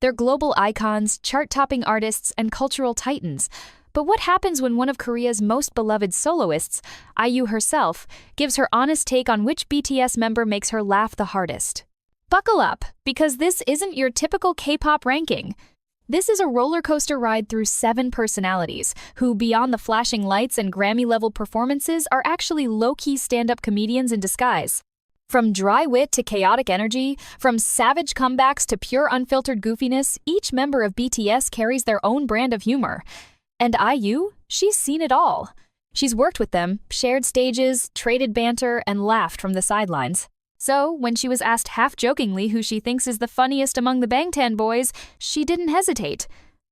They're global icons, chart-topping artists, and cultural titans. But what happens when one of Korea's most beloved soloists, IU herself, gives her honest take on which BTS member makes her laugh the hardest? Buckle up, because this isn't your typical K-pop ranking. This is a roller coaster ride through 7 personalities, who, beyond the flashing lights and Grammy-level performances, are actually low-key stand-up comedians in disguise. From dry wit to chaotic energy, from savage comebacks to pure unfiltered goofiness, each member of BTS carries their own brand of humor. And IU? She's seen it all. She's worked with them, shared stages, traded banter, and laughed from the sidelines. So, when she was asked half-jokingly who she thinks is the funniest among the Bangtan boys, she didn't hesitate.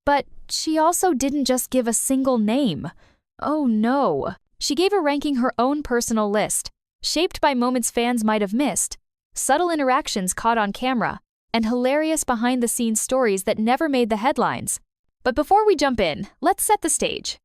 But she also didn't just give a single name. Oh no. She gave a ranking her own personal list, shaped by moments fans might have missed, subtle interactions caught on camera, and hilarious behind-the-scenes stories that never made the headlines. But before we jump in, let's set the stage.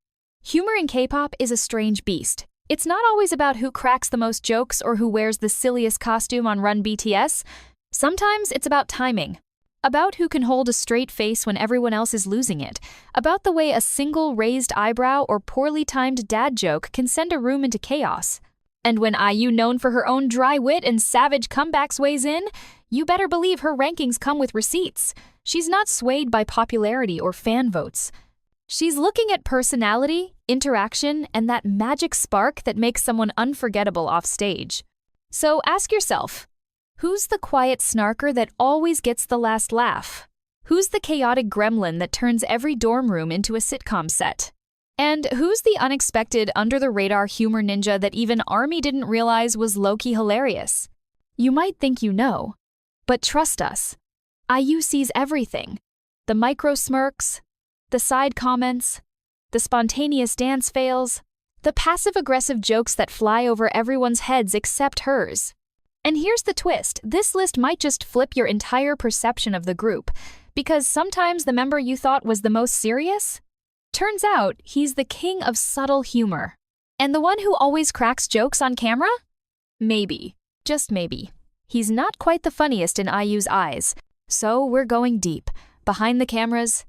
Humor in K-pop is a strange beast. It's not always about who cracks the most jokes or who wears the silliest costume on Run BTS. Sometimes it's about timing. About who can hold a straight face when everyone else is losing it. About the way a single raised eyebrow or poorly timed dad joke can send a room into chaos. And when IU, known for her own dry wit and savage comebacks, weighs in, you better believe her rankings come with receipts. She's not swayed by popularity or fan votes. She's looking at personality, interaction, and that magic spark that makes someone unforgettable off stage. So ask yourself, who's the quiet snarker that always gets the last laugh? Who's the chaotic gremlin that turns every dorm room into a sitcom set? And who's the unexpected, under-the-radar humor ninja that even ARMY didn't realize was low-key hilarious? You might think you know, but trust us. IU sees everything. The micro smirks, the side comments, the spontaneous dance fails, the passive-aggressive jokes that fly over everyone's heads except hers. And here's the twist, this list might just flip your entire perception of the group, because sometimes the member you thought was the most serious? Turns out, he's the king of subtle humor. And the one who always cracks jokes on camera? Maybe, just maybe. He's not quite the funniest in IU's eyes. So we're going deep, behind the cameras,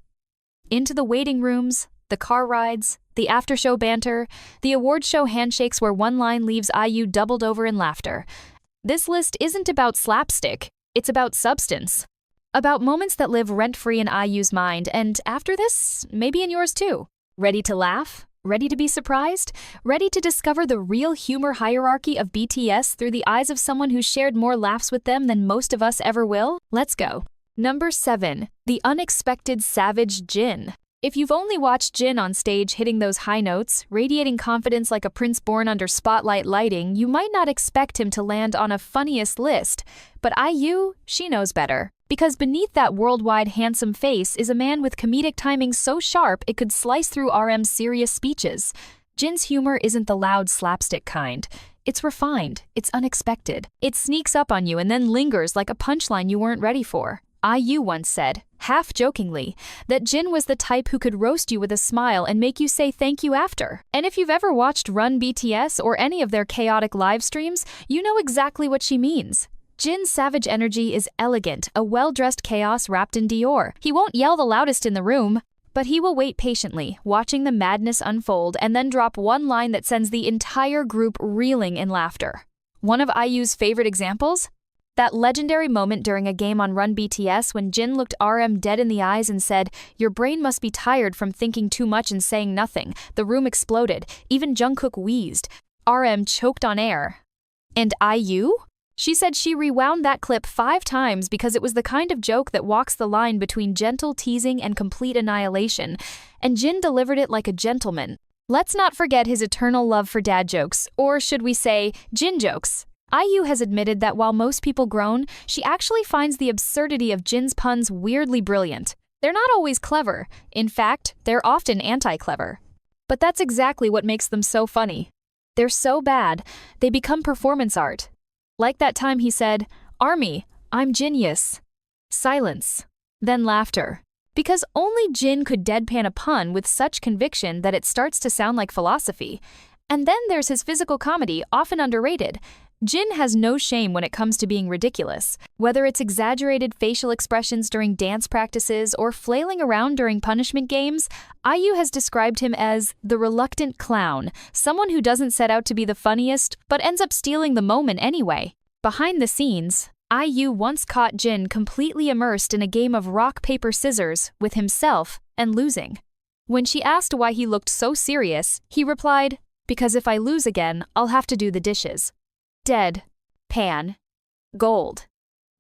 into the waiting rooms, the car rides, the after-show banter, the award show handshakes where one line leaves IU doubled over in laughter. This list isn't about slapstick, it's about substance. About moments that live rent-free in IU's mind, and after this, maybe in yours too. Ready to laugh? Ready to be surprised? Ready to discover the real humor hierarchy of BTS through the eyes of someone who shared more laughs with them than most of us ever will? Let's go. Number 7. The unexpected savage Jin. If you've only watched Jin on stage hitting those high notes, radiating confidence like a prince born under spotlight lighting, you might not expect him to land on a funniest list. But IU, she knows better. Because beneath that worldwide handsome face is a man with comedic timing so sharp it could slice through RM's serious speeches. Jin's humor isn't the loud slapstick kind. It's refined, it's unexpected. It sneaks up on you and then lingers like a punchline you weren't ready for. IU once said, half-jokingly, that Jin was the type who could roast you with a smile and make you say thank you after. And if you've ever watched Run BTS or any of their chaotic live streams, you know exactly what she means. Jin's savage energy is elegant, a well-dressed chaos wrapped in Dior. He won't yell the loudest in the room, but he will wait patiently, watching the madness unfold and then drop one line that sends the entire group reeling in laughter. One of IU's favorite examples? That legendary moment during a game on Run BTS when Jin looked RM dead in the eyes and said, "Your brain must be tired from thinking too much and saying nothing." The room exploded. Even Jungkook wheezed. RM choked on air. And IU? She said she rewound that clip 5 times because it was the kind of joke that walks the line between gentle teasing and complete annihilation, and Jin delivered it like a gentleman. Let's not forget his eternal love for dad jokes, or should we say, Jin jokes. IU has admitted that while most people groan, she actually finds the absurdity of Jin's puns weirdly brilliant. They're not always clever. In fact, they're often anti-clever. But that's exactly what makes them so funny. They're so bad, they become performance art. Like that time he said, "ARMY, I'm genius." Silence. Then laughter. Because only Jin could deadpan a pun with such conviction that it starts to sound like philosophy. And then there's his physical comedy, often underrated. Jin has no shame when it comes to being ridiculous. Whether it's exaggerated facial expressions during dance practices or flailing around during punishment games, IU has described him as the reluctant clown, someone who doesn't set out to be the funniest but ends up stealing the moment anyway. Behind the scenes, IU once caught Jin completely immersed in a game of rock, paper, scissors with himself and losing. When she asked why he looked so serious, he replied, "Because if I lose again, I'll have to do the dishes." Dead. Pan. Gold.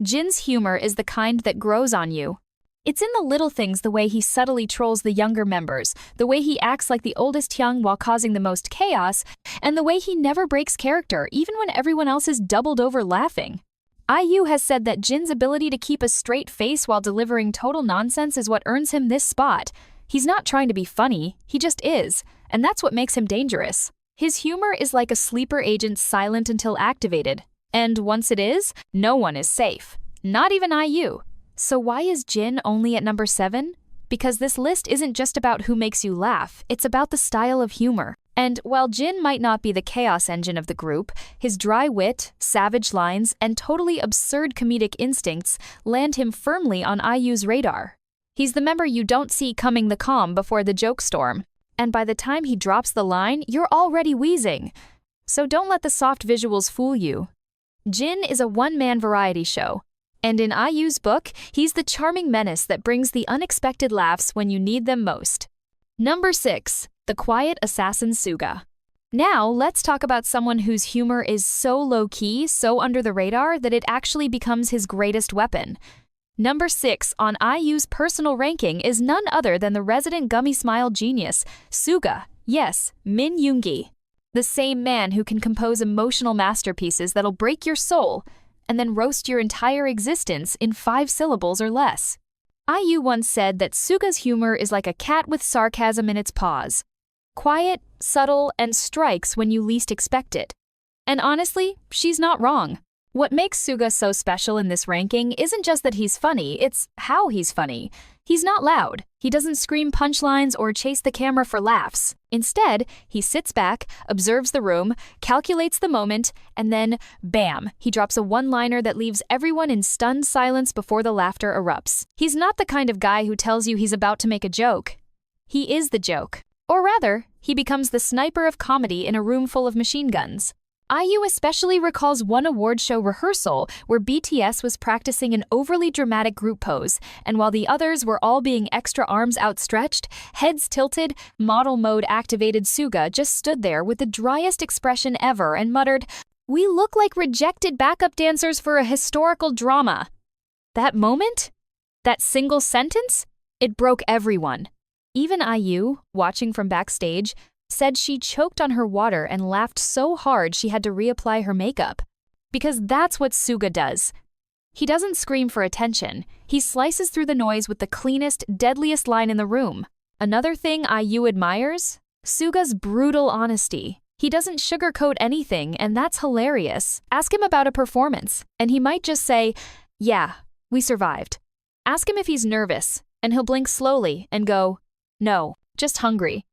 Jin's humor is the kind that grows on you. It's in the little things, the way he subtly trolls the younger members, the way he acts like the oldest Hyung while causing the most chaos, and the way he never breaks character even when everyone else is doubled over laughing. IU has said that Jin's ability to keep a straight face while delivering total nonsense is what earns him this spot. He's not trying to be funny, he just is, and that's what makes him dangerous. His humor is like a sleeper agent, silent until activated. And once it is, no one is safe. Not even IU. So why is Jin only at number 7? Because this list isn't just about who makes you laugh, it's about the style of humor. And while Jin might not be the chaos engine of the group, his dry wit, savage lines, and totally absurd comedic instincts land him firmly on IU's radar. He's the member you don't see coming, the calm before the joke storm. And by the time he drops the line, you're already wheezing. So don't let the soft visuals fool you. Jin is a one-man variety show. And in IU's book, he's the charming menace that brings the unexpected laughs when you need them most. Number 6. The quiet assassin Suga. Now, let's talk about someone whose humor is so low-key, so under the radar, that it actually becomes his greatest weapon. Number 6 on IU's personal ranking is none other than the resident gummy smile genius, Suga. Yes, Min Yoongi. The same man who can compose emotional masterpieces that'll break your soul and then roast your entire existence in 5 syllables or less. IU once said that Suga's humor is like a cat with sarcasm in its paws. Quiet, subtle, and strikes when you least expect it. And honestly, she's not wrong. What makes Suga so special in this ranking isn't just that he's funny, it's how he's funny. He's not loud. He doesn't scream punchlines or chase the camera for laughs. Instead, he sits back, observes the room, calculates the moment, and then, bam, he drops a one-liner that leaves everyone in stunned silence before the laughter erupts. He's not the kind of guy who tells you he's about to make a joke. He is the joke. Or rather, he becomes the sniper of comedy in a room full of machine guns. IU especially recalls one award show rehearsal where BTS was practicing an overly dramatic group pose, and while the others were all being extra arms outstretched, heads tilted, model mode activated, Suga just stood there with the driest expression ever and muttered, "We look like rejected backup dancers for a historical drama." That moment? That single sentence? It broke everyone. Even IU, watching from backstage, said she choked on her water and laughed so hard she had to reapply her makeup. Because that's what Suga does. He doesn't scream for attention. He slices through the noise with the cleanest, deadliest line in the room. Another thing IU admires? Suga's brutal honesty. He doesn't sugarcoat anything, and that's hilarious. Ask him about a performance, and he might just say, "Yeah, we survived." Ask him if he's nervous, and he'll blink slowly and go, "No, just hungry."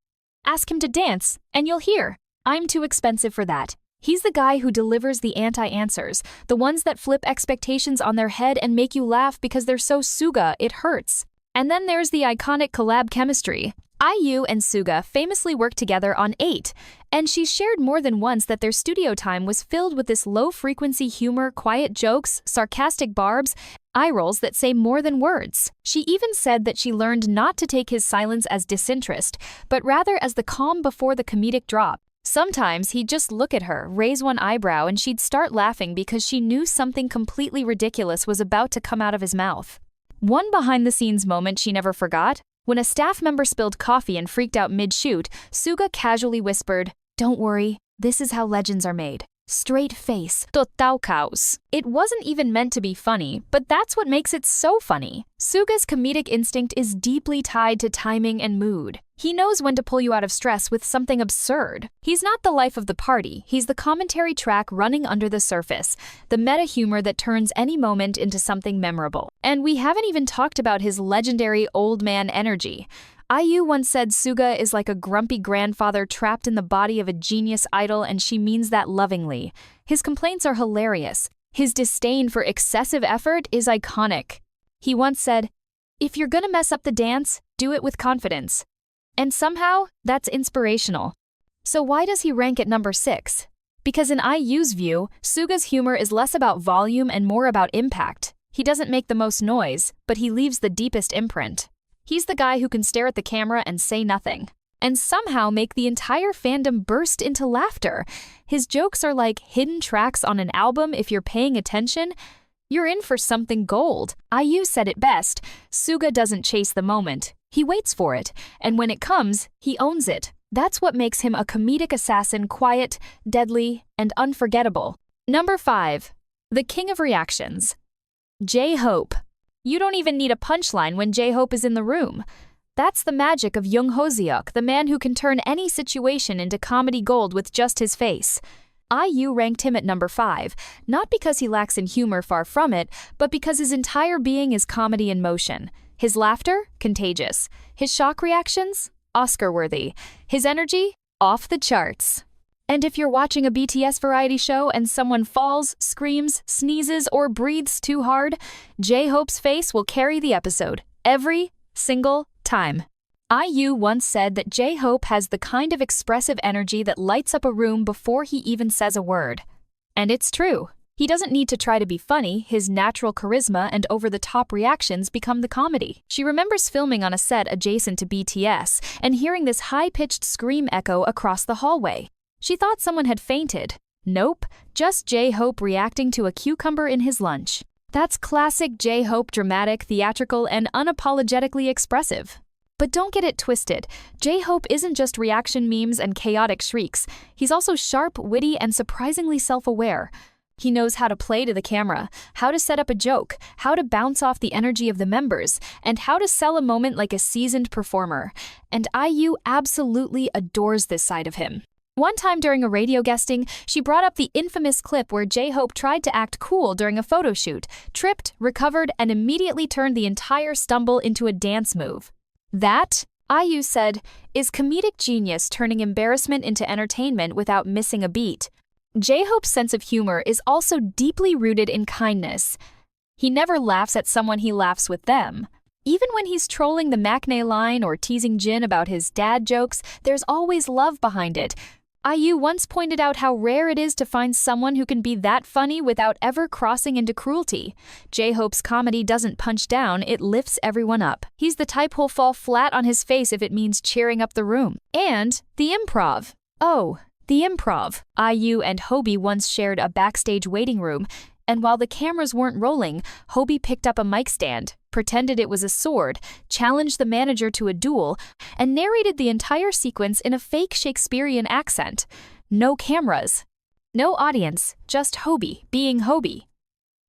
Ask him to dance, and you'll hear, "I'm too expensive for that." He's the guy who delivers the anti-answers, the ones that flip expectations on their head and make you laugh because they're so Suga it hurts. And then there's the iconic collab chemistry. IU and Suga famously worked together on 8, and she shared more than once that their studio time was filled with this low-frequency humor, quiet jokes, sarcastic barbs, eye rolls that say more than words. She even said that she learned not to take his silence as disinterest, but rather as the calm before the comedic drop. Sometimes he'd just look at her, raise one eyebrow, and she'd start laughing because she knew something completely ridiculous was about to come out of his mouth. One behind-the-scenes moment she never forgot: when a staff member spilled coffee and freaked out mid-shoot, Suga casually whispered, "Don't worry, this is how legends are made. Straight face, total caos." It wasn't even meant to be funny, but that's what makes it so funny. Suga's comedic instinct is deeply tied to timing and mood. He knows when to pull you out of stress with something absurd. He's not the life of the party, he's the commentary track running under the surface, the meta humor that turns any moment into something memorable. And we haven't even talked about his legendary old man energy. IU once said Suga is like a grumpy grandfather trapped in the body of a genius idol, and she means that lovingly. His complaints are hilarious. His disdain for excessive effort is iconic. He once said, "If you're gonna mess up the dance, do it with confidence." And somehow, that's inspirational. So why does he rank at number 6? Because in IU's view, Suga's humor is less about volume and more about impact. He doesn't make the most noise, but he leaves the deepest imprint. He's the guy who can stare at the camera and say nothing, and somehow make the entire fandom burst into laughter. His jokes are like hidden tracks on an album. If you're paying attention, you're in for something gold. IU said it best, Suga doesn't chase the moment. He waits for it, and when it comes, he owns it. That's what makes him a comedic assassin, quiet, deadly, and unforgettable. Number 5. The king of reactions. J-Hope. You don't even need a punchline when J-Hope is in the room. That's the magic of Jung Ho-seok, the man who can turn any situation into comedy gold with just his face. IU ranked him at number 5, not because he lacks in humor, far from it, but because his entire being is comedy in motion. His laughter? Contagious. His shock reactions? Oscar-worthy. His energy? Off the charts. And if you're watching a BTS variety show and someone falls, screams, sneezes, or breathes too hard, J-Hope's face will carry the episode, every single time. IU once said that J-Hope has the kind of expressive energy that lights up a room before he even says a word. And it's true. He doesn't need to try to be funny. His natural charisma and over-the-top reactions become the comedy. She remembers filming on a set adjacent to BTS and hearing this high-pitched scream echo across the hallway. She thought someone had fainted. Nope, just J-Hope reacting to a cucumber in his lunch. That's classic J-Hope, dramatic, theatrical, and unapologetically expressive. But don't get it twisted. J-Hope isn't just reaction memes and chaotic shrieks. He's also sharp, witty, and surprisingly self-aware. He knows how to play to the camera, how to set up a joke, how to bounce off the energy of the members, and how to sell a moment like a seasoned performer. And IU absolutely adores this side of him. One time during a radio guesting, she brought up the infamous clip where J-Hope tried to act cool during a photo shoot, tripped, recovered, and immediately turned the entire stumble into a dance move. That, IU said, is comedic genius, turning embarrassment into entertainment without missing a beat. J-Hope's sense of humor is also deeply rooted in kindness. He never laughs at someone, he laughs with them. Even when he's trolling the Maknae line or teasing Jin about his dad jokes, there's always love behind it. IU once pointed out how rare it is to find someone who can be that funny without ever crossing into cruelty. J-Hope's comedy doesn't punch down, it lifts everyone up. He's the type who'll fall flat on his face if it means cheering up the room. And the improv. Oh, the improv. IU and Hobie once shared a backstage waiting room, and while the cameras weren't rolling, Hobie picked up a mic stand, pretended it was a sword, challenged the manager to a duel, and narrated the entire sequence in a fake Shakespearean accent. No cameras. No audience, just Hobie being Hobie.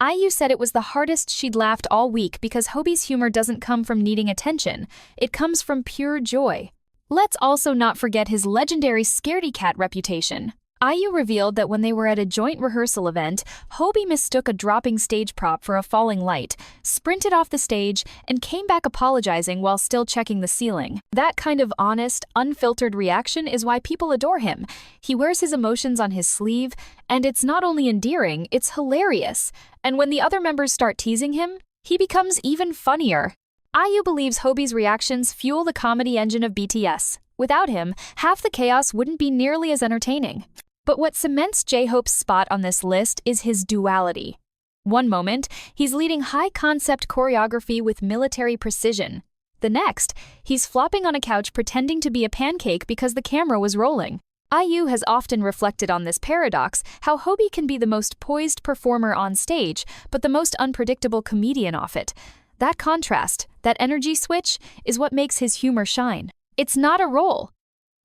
IU said it was the hardest she'd laughed all week because Hobie's humor doesn't come from needing attention. It comes from pure joy. Let's also not forget his legendary scaredy cat reputation. IU revealed that when they were at a joint rehearsal event, Hobie mistook a dropping stage prop for a falling light, sprinted off the stage, and came back apologizing while still checking the ceiling. That kind of honest, unfiltered reaction is why people adore him. He wears his emotions on his sleeve, and it's not only endearing, it's hilarious. And when the other members start teasing him, he becomes even funnier. IU believes Hobie's reactions fuel the comedy engine of BTS. Without him, half the chaos wouldn't be nearly as entertaining. But what cements J-Hope's spot on this list is his duality. One moment, he's leading high-concept choreography with military precision. The next, he's flopping on a couch pretending to be a pancake because the camera was rolling. IU has often reflected on this paradox, how Hobie can be the most poised performer on stage, but the most unpredictable comedian off it. That contrast, that energy switch, is what makes his humor shine. It's not a role.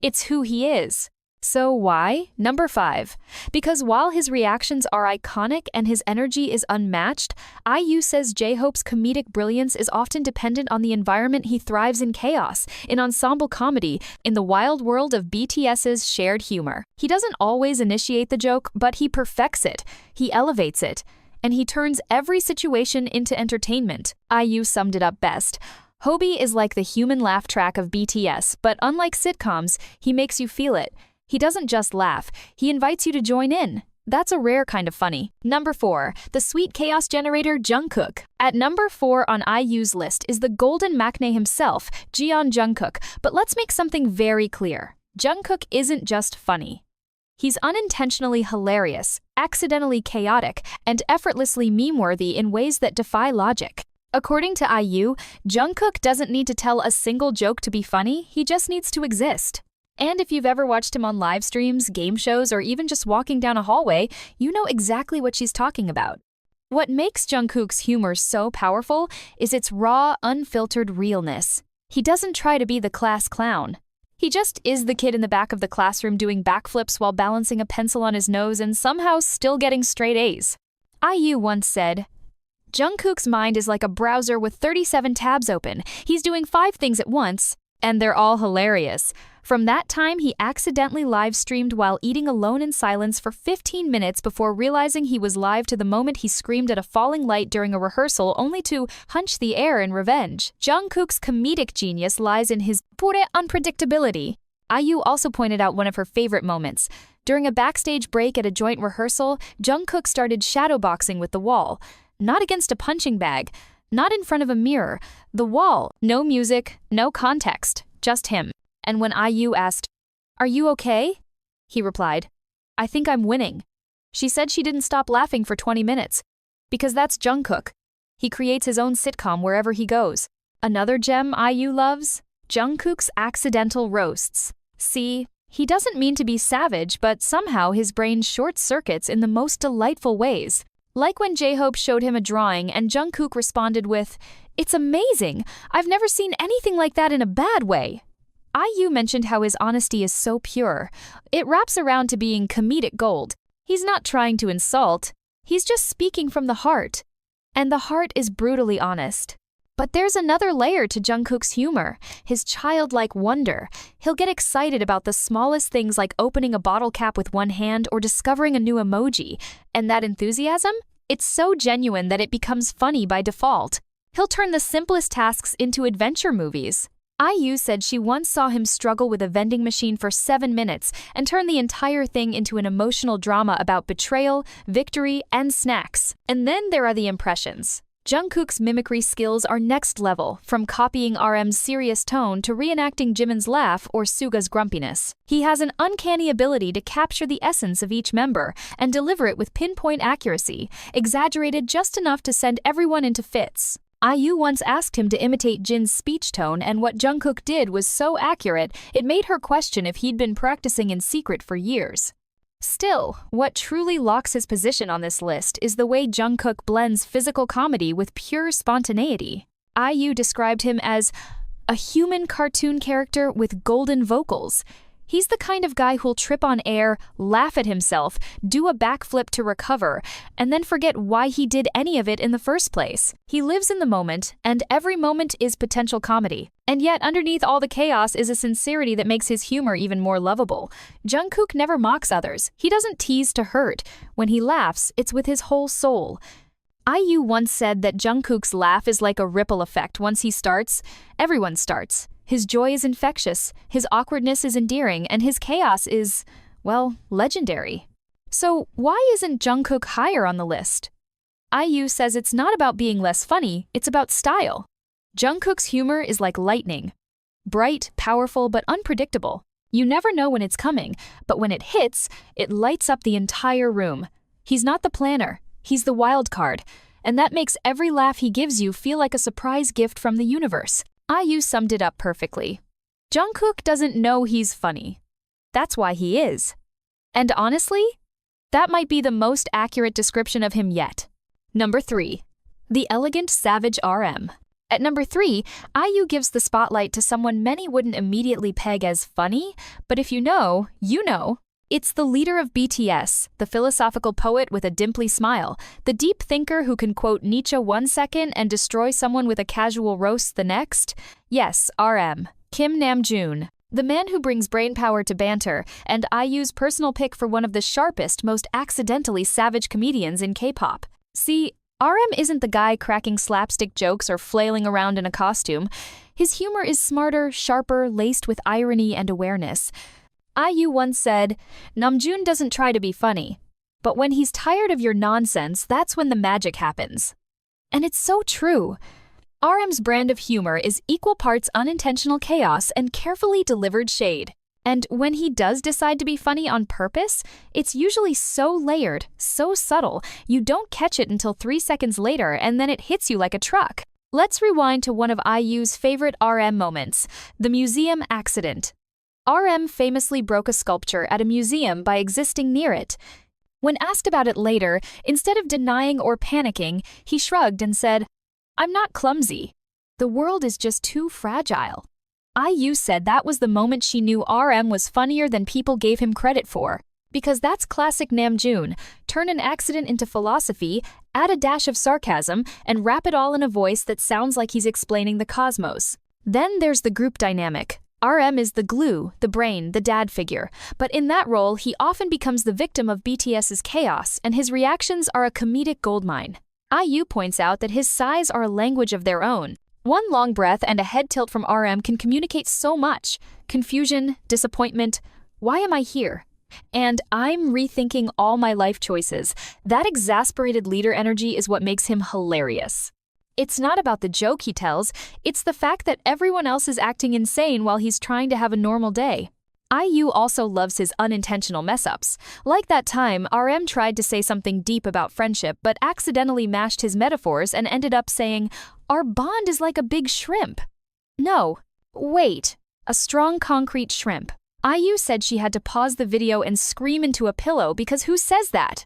It's who he is. So why? Number 5. Because while his reactions are iconic and his energy is unmatched, IU says J-Hope's comedic brilliance is often dependent on the environment he thrives in: chaos, in ensemble comedy, in the wild world of BTS's shared humor. He doesn't always initiate the joke, but he perfects it. He elevates it. And he turns every situation into entertainment. IU summed it up best. Hobie is like the human laugh track of BTS, but unlike sitcoms, he makes you feel it. He doesn't just laugh, he invites you to join in. That's a rare kind of funny. Number 4, the sweet chaos generator Jungkook. At number 4 on IU's list is the golden maknae himself, Jungkook. But let's make something very clear. Jungkook isn't just funny. He's unintentionally hilarious, accidentally chaotic, and effortlessly meme-worthy in ways that defy logic. According to IU, Jungkook doesn't need to tell a single joke to be funny, he just needs to exist. And if you've ever watched him on live streams, game shows, or even just walking down a hallway, you know exactly what she's talking about. What makes Jungkook's humor so powerful is its raw, unfiltered realness. He doesn't try to be the class clown. He just is the kid in the back of the classroom doing backflips while balancing a pencil on his nose and somehow still getting straight A's. IU once said, Jungkook's mind is like a browser with 37 tabs open. He's doing 5 things at once, and they're all hilarious. From that time, he accidentally live-streamed while eating alone in silence for 15 minutes before realizing he was live to the moment he screamed at a falling light during a rehearsal only to hunch the air in revenge. Jungkook's comedic genius lies in his pure unpredictability. IU also pointed out one of her favorite moments. During a backstage break at a joint rehearsal, Jungkook started shadowboxing with the wall. Not against a punching bag, not in front of a mirror. The wall, no music, no context, just him. And when IU asked, "Are you okay?" he replied, "I think I'm winning." She said she didn't stop laughing for 20 minutes. Because that's Jungkook. He creates his own sitcom wherever he goes. Another gem IU loves? Jungkook's accidental roasts. See, he doesn't mean to be savage, but somehow his brain short-circuits in the most delightful ways. Like when J-Hope showed him a drawing and Jungkook responded with, "It's amazing! I've never seen anything like that in a bad way." IU mentioned how his honesty is so pure. It wraps around to being comedic gold. He's not trying to insult. He's just speaking from the heart. And the heart is brutally honest. But there's another layer to Jungkook's humor, his childlike wonder. He'll get excited about the smallest things like opening a bottle cap with one hand or discovering a new emoji. And that enthusiasm? It's so genuine that it becomes funny by default. He'll turn the simplest tasks into adventure movies. IU said she once saw him struggle with a vending machine for 7 minutes and turn the entire thing into an emotional drama about betrayal, victory, and snacks. And then there are the impressions. Jungkook's mimicry skills are next level, from copying RM's serious tone to reenacting Jimin's laugh or Suga's grumpiness. He has an uncanny ability to capture the essence of each member and deliver it with pinpoint accuracy, exaggerated just enough to send everyone into fits. IU once asked him to imitate Jin's speech tone, and what Jungkook did was so accurate, it made her question if he'd been practicing in secret for years. Still, what truly locks his position on this list is the way Jungkook blends physical comedy with pure spontaneity. IU described him as a human cartoon character with golden vocals. He's the kind of guy who'll trip on air, laugh at himself, do a backflip to recover, and then forget why he did any of it in the first place. He lives in the moment, and every moment is potential comedy. And yet, underneath all the chaos is a sincerity that makes his humor even more lovable. Jungkook never mocks others. He doesn't tease to hurt. When he laughs, it's with his whole soul. IU once said that Jungkook's laugh is like a ripple effect. Once he starts, everyone starts. His joy is infectious, his awkwardness is endearing, and his chaos is, well, legendary. So why isn't Jungkook higher on the list? IU says it's not about being less funny, it's about style. Jungkook's humor is like lightning. Bright, powerful, but unpredictable. You never know when it's coming, but when it hits, it lights up the entire room. He's not the planner, he's the wild card, and that makes every laugh he gives you feel like a surprise gift from the universe. IU summed it up perfectly. Jungkook doesn't know he's funny. That's why he is. And honestly, that might be the most accurate description of him yet. Number 3. The elegant savage RM. At number 3, IU gives the spotlight to someone many wouldn't immediately peg as funny, but if you know, you know. It's the leader of BTS, the philosophical poet with a dimply smile, the deep thinker who can quote Nietzsche one second and destroy someone with a casual roast the next. Yes, RM. Kim Namjoon. The man who brings brainpower to banter, and IU's personal pick for one of the sharpest, most accidentally savage comedians in K-pop. See, RM isn't the guy cracking slapstick jokes or flailing around in a costume. His humor is smarter, sharper, laced with irony and awareness. IU once said, "Namjoon doesn't try to be funny, but when he's tired of your nonsense, that's when the magic happens." And it's so true. RM's brand of humor is equal parts unintentional chaos and carefully delivered shade. And when he does decide to be funny on purpose, it's usually so layered, so subtle, you don't catch it until 3 seconds later and then it hits you like a truck. Let's rewind to one of IU's favorite RM moments, the museum accident. RM famously broke a sculpture at a museum by existing near it. When asked about it later, instead of denying or panicking, he shrugged and said, "I'm not clumsy. The world is just too fragile." IU said that was the moment she knew RM was funnier than people gave him credit for. Because that's classic Namjoon. Turn an accident into philosophy, add a dash of sarcasm, and wrap it all in a voice that sounds like he's explaining the cosmos. Then there's the group dynamic. RM is the glue, the brain, the dad figure. But in that role, he often becomes the victim of BTS's chaos, and his reactions are a comedic goldmine. IU points out that his sighs are a language of their own. One long breath and a head tilt from RM can communicate so much. Confusion, disappointment, why am I here? And I'm rethinking all my life choices. That exasperated leader energy is what makes him hilarious. It's not about the joke he tells, it's the fact that everyone else is acting insane while he's trying to have a normal day. IU also loves his unintentional mess-ups. Like that time, RM tried to say something deep about friendship but accidentally mashed his metaphors and ended up saying, "Our bond is like a big shrimp." No, wait, a strong concrete shrimp. IU said she had to pause the video and scream into a pillow because who says that?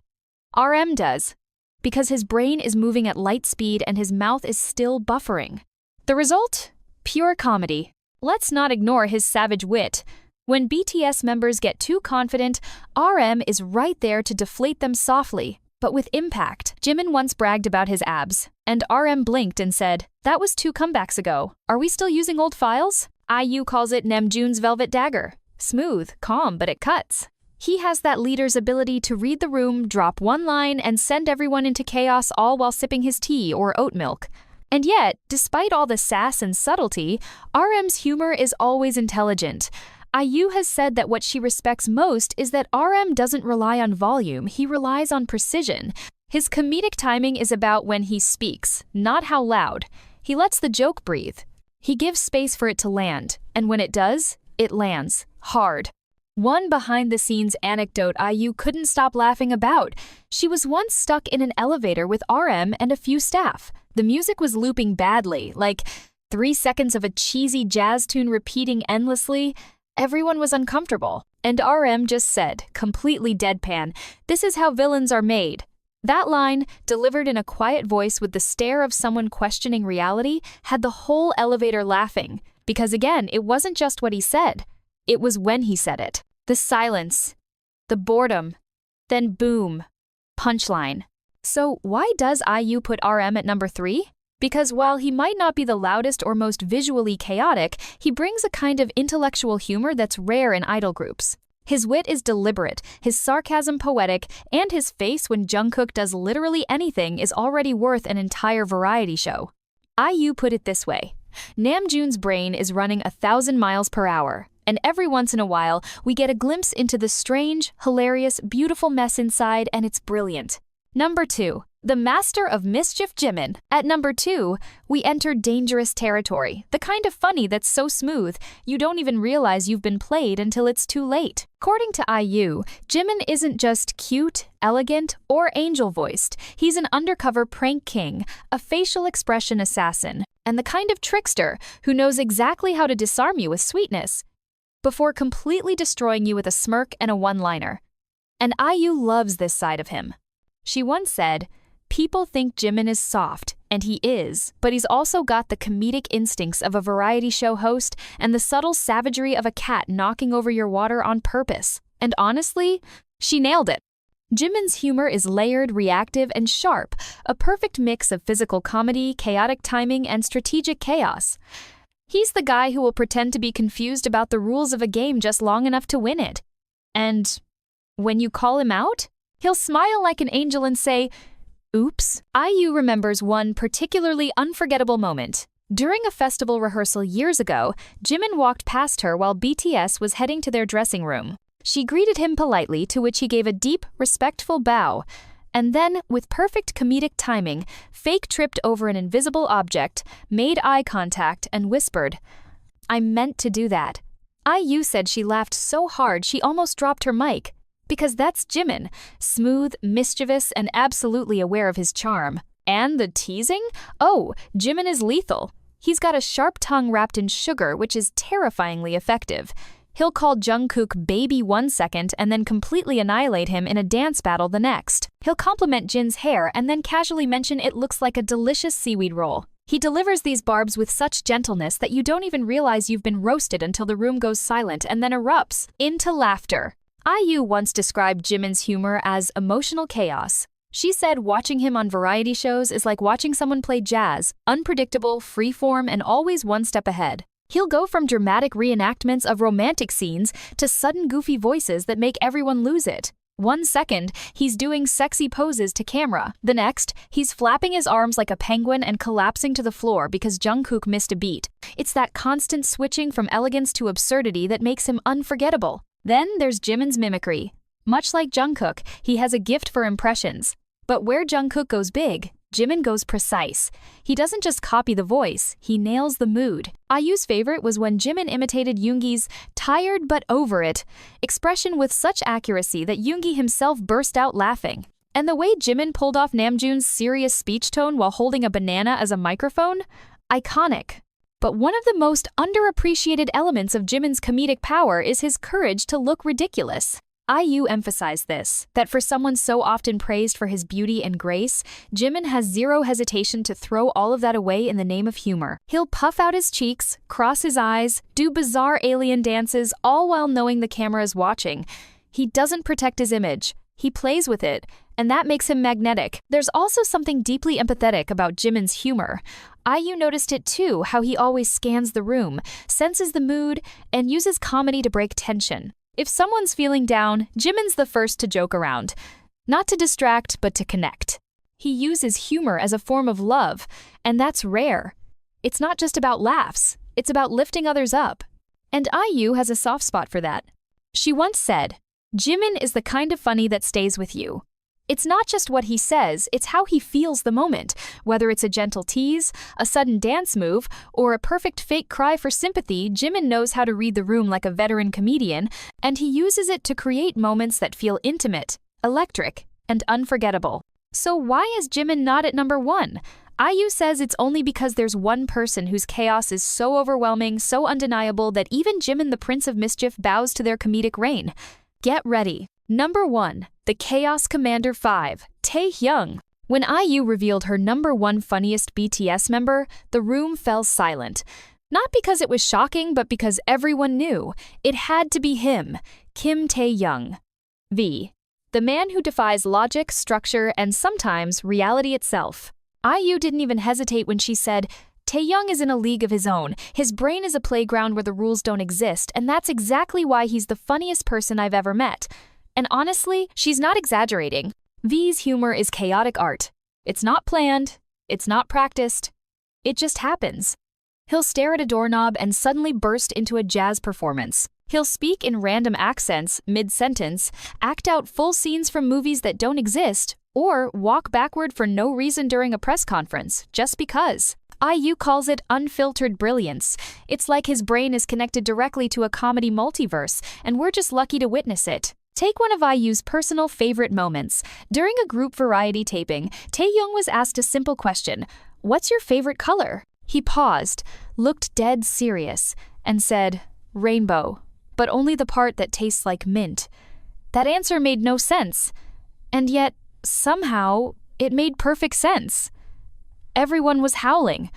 RM does. Because his brain is moving at light speed and his mouth is still buffering. The result? Pure comedy. Let's not ignore his savage wit. When BTS members get too confident, RM is right there to deflate them softly, but with impact. Jimin once bragged about his abs, and RM blinked and said, "That was 2 comebacks ago. Are we still using old files?" IU calls it Namjoon's velvet dagger. Smooth, calm, but it cuts. He has that leader's ability to read the room, drop one line, and send everyone into chaos all while sipping his tea or oat milk. And yet, despite all the sass and subtlety, RM's humor is always intelligent. IU has said that what she respects most is that RM doesn't rely on volume, he relies on precision. His comedic timing is about when he speaks, not how loud. He lets the joke breathe. He gives space for it to land, and when it does, it lands hard. One behind-the-scenes anecdote IU couldn't stop laughing about. She was once stuck in an elevator with RM and a few staff. The music was looping badly, like 3 seconds of a cheesy jazz tune repeating endlessly. Everyone was uncomfortable, and RM just said, completely deadpan, "This is how villains are made." That line, delivered in a quiet voice with the stare of someone questioning reality, had the whole elevator laughing. Because again, it wasn't just what he said. It was when he said it. The silence. The boredom. Then boom. Punchline. So why does IU put RM at number 3? Because while he might not be the loudest or most visually chaotic, he brings a kind of intellectual humor that's rare in idol groups. His wit is deliberate, his sarcasm poetic, and his face when Jungkook does literally anything is already worth an entire variety show. IU put it this way. Namjoon's brain is running 1,000 miles per hour, and every once in a while, we get a glimpse into the strange, hilarious, beautiful mess inside, and it's brilliant. Number 2. The master of mischief Jimin. At number 2, we enter dangerous territory, the kind of funny that's so smooth, you don't even realize you've been played until it's too late. According to IU, Jimin isn't just cute, elegant, or angel-voiced. He's an undercover prank king, a facial expression assassin, and the kind of trickster who knows exactly how to disarm you with sweetness before completely destroying you with a smirk and a one-liner. And IU loves this side of him. She once said, "People think Jimin is soft, and he is, but he's also got the comedic instincts of a variety show host and the subtle savagery of a cat knocking over your water on purpose." And honestly, she nailed it. Jimin's humor is layered, reactive, and sharp, a perfect mix of physical comedy, chaotic timing, and strategic chaos. He's the guy who will pretend to be confused about the rules of a game just long enough to win it. And when you call him out, he'll smile like an angel and say, Oops. IU remembers one particularly unforgettable moment. During a festival rehearsal years ago, Jimin walked past her while BTS was heading to their dressing room. She greeted him politely, to which he gave a deep, respectful bow. And then, with perfect comedic timing, fake tripped over an invisible object, made eye contact, and whispered, "I meant to do that." IU said she laughed so hard she almost dropped her mic. Because that's Jimin, smooth, mischievous, and absolutely aware of his charm. And the teasing? Oh, Jimin is lethal. He's got a sharp tongue wrapped in sugar, which is terrifyingly effective. He'll call Jungkook baby one second and then completely annihilate him in a dance battle the next. He'll compliment Jin's hair and then casually mention it looks like a delicious seaweed roll. He delivers these barbs with such gentleness that you don't even realize you've been roasted until the room goes silent and then erupts into laughter. IU once described Jimin's humor as emotional chaos. She said watching him on variety shows is like watching someone play jazz, unpredictable, freeform, and always one step ahead. He'll go from dramatic reenactments of romantic scenes to sudden goofy voices that make everyone lose it. 1 second, he's doing sexy poses to camera. The next, he's flapping his arms like a penguin and collapsing to the floor because Jungkook missed a beat. It's that constant switching from elegance to absurdity that makes him unforgettable. Then there's Jimin's mimicry. Much like Jungkook, he has a gift for impressions. But where Jungkook goes big, Jimin goes precise. He doesn't just copy the voice, he nails the mood. IU's favorite was when Jimin imitated Yoongi's "tired but over it" expression with such accuracy that Yoongi himself burst out laughing. And the way Jimin pulled off Namjoon's serious speech tone while holding a banana as a microphone? Iconic. But one of the most underappreciated elements of Jimin's comedic power is his courage to look ridiculous. IU emphasized this, that for someone so often praised for his beauty and grace, Jimin has zero hesitation to throw all of that away in the name of humor. He'll puff out his cheeks, cross his eyes, do bizarre alien dances, all while knowing the camera is watching. He doesn't protect his image. He plays with it, and that makes him magnetic. There's also something deeply empathetic about Jimin's humor. IU noticed it too, how he always scans the room, senses the mood, and uses comedy to break tension. If someone's feeling down, Jimin's the first to joke around. Not to distract, but to connect. He uses humor as a form of love, and that's rare. It's not just about laughs, it's about lifting others up. And IU has a soft spot for that. She once said, "Jimin is the kind of funny that stays with you." It's not just what he says, it's how he feels the moment, whether it's a gentle tease, a sudden dance move, or a perfect fake cry for sympathy. Jimin knows how to read the room like a veteran comedian, and he uses it to create moments that feel intimate, electric, and unforgettable. So why is Jimin not at number 1? IU says it's only because there's one person whose chaos is so overwhelming, so undeniable that even Jimin the Prince of Mischief bows to their comedic reign. Get ready. Number 1. The Chaos Commander 5, Taehyung. When IU revealed her number 1 funniest BTS member, the room fell silent. Not because it was shocking, but because everyone knew. It had to be him, Kim Taehyung. V. The man who defies logic, structure, and sometimes reality itself. IU didn't even hesitate when she said, "Taehyung is in a league of his own. His brain is a playground where the rules don't exist, and that's exactly why he's the funniest person I've ever met." And honestly, she's not exaggerating. V's humor is chaotic art. It's not planned, it's not practiced, it just happens. He'll stare at a doorknob and suddenly burst into a jazz performance. He'll speak in random accents mid-sentence, act out full scenes from movies that don't exist, or walk backward for no reason during a press conference, just because. IU calls it unfiltered brilliance. It's like his brain is connected directly to a comedy multiverse, and we're just lucky to witness it. Take one of IU's personal favorite moments. During a group variety taping, Taehyung was asked a simple question, "What's your favorite color?" He paused, looked dead serious, and said, "Rainbow, but only the part that tastes like mint." That answer made no sense. And yet, somehow, it made perfect sense. Everyone was howling.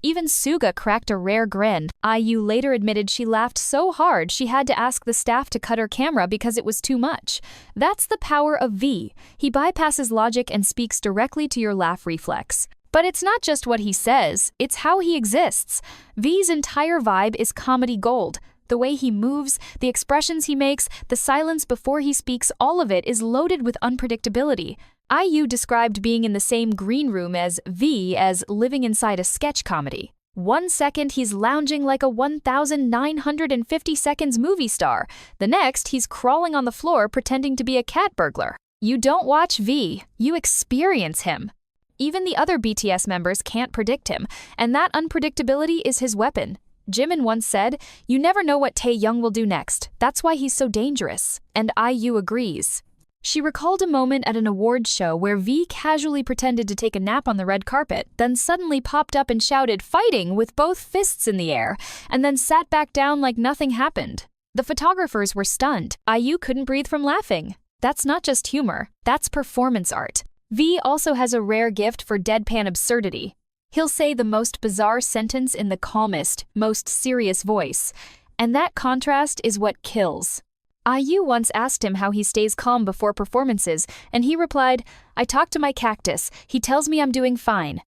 Even Suga cracked a rare grin. IU later admitted she laughed so hard she had to ask the staff to cut her camera because it was too much. That's the power of V. He bypasses logic and speaks directly to your laugh reflex. But it's not just what he says, it's how he exists. V's entire vibe is comedy gold. The way he moves, the expressions he makes, the silence before he speaks, all of it is loaded with unpredictability. IU described being in the same green room as V as living inside a sketch comedy. 1 second he's lounging like a 1,950 seconds movie star. The next he's crawling on the floor pretending to be a cat burglar. You don't watch V, you experience him. Even the other BTS members can't predict him, and that unpredictability is his weapon. Jimin once said, "You never know what Taehyung will do next. That's why he's so dangerous." And IU agrees. She recalled a moment at an awards show where V casually pretended to take a nap on the red carpet, then suddenly popped up and shouted, "Fighting!" with both fists in the air, and then sat back down like nothing happened. The photographers were stunned. IU couldn't breathe from laughing. That's not just humor, that's performance art. V also has a rare gift for deadpan absurdity. He'll say the most bizarre sentence in the calmest, most serious voice, and that contrast is what kills. IU once asked him how he stays calm before performances, and he replied, "I talk to my cactus, he tells me I'm doing fine."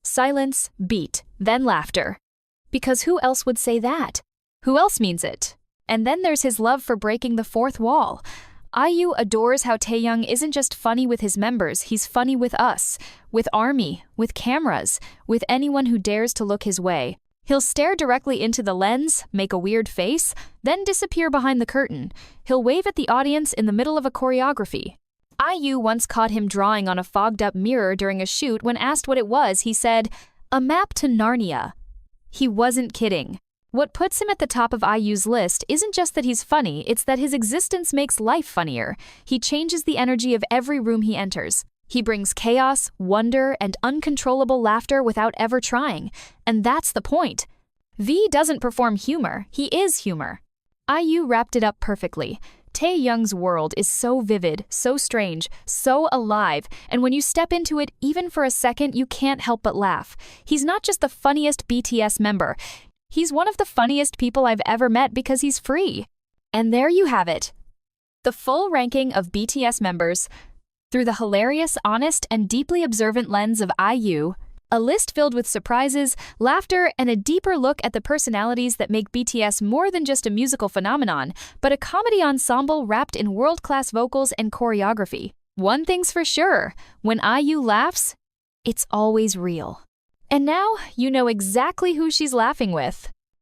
Silence, beat, then laughter. Because who else would say that? Who else means it? And then there's his love for breaking the fourth wall. IU adores how Taehyung isn't just funny with his members, he's funny with us, with ARMY, with cameras, with anyone who dares to look his way. He'll stare directly into the lens, make a weird face, then disappear behind the curtain. He'll wave at the audience in the middle of a choreography. IU once caught him drawing on a fogged-up mirror during a shoot. When asked what it was, he said, "A map to Narnia." He wasn't kidding. What puts him at the top of IU's list isn't just that he's funny, it's that his existence makes life funnier. He changes the energy of every room he enters. He brings chaos, wonder, and uncontrollable laughter without ever trying. And that's the point. V doesn't perform humor, he is humor. IU wrapped it up perfectly. Taehyung's world is so vivid, so strange, so alive, and when you step into it, even for a second, you can't help but laugh. He's not just the funniest BTS member. He's one of the funniest people I've ever met because he's free. And there you have it. The full ranking of BTS members through the hilarious, honest, and deeply observant lens of IU, a list filled with surprises, laughter, and a deeper look at the personalities that make BTS more than just a musical phenomenon, but a comedy ensemble wrapped in world-class vocals and choreography. One thing's for sure, when IU laughs, it's always real. And now, you know exactly who she's laughing with.